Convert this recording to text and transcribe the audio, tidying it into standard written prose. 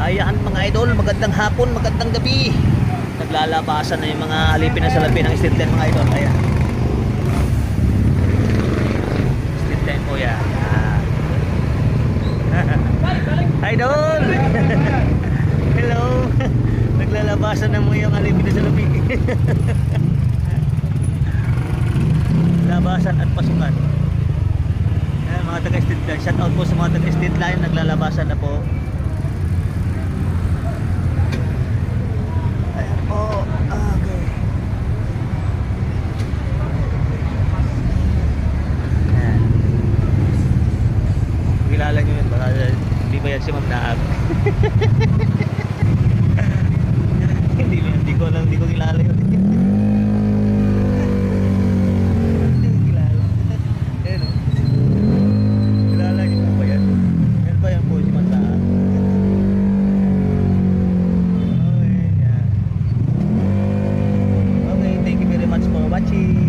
Ayan mga idol, magandang hapon, magandang gabi. Naglalabasan na yung mga alipin na salapi ng street line mga idol. Ayan. Street line po yan. Idol! Hello! Naglalabasan na mo yung alipin na salapi. Labasan at pasukan. Ayan, mga taga-street line. Shout out po sa mga taga-street line. Naglalabasan na po. Oh, okay. Ayan. Kilala nyo yun, baka hindi ba yan si Ma'am Naag? Hindi ko kilala yun. Hindi ko kilala. Ayan o. Kilala nyo po ba yan? Yan ba yan po si Ma'am Naag? Okay, thank you very much for watching.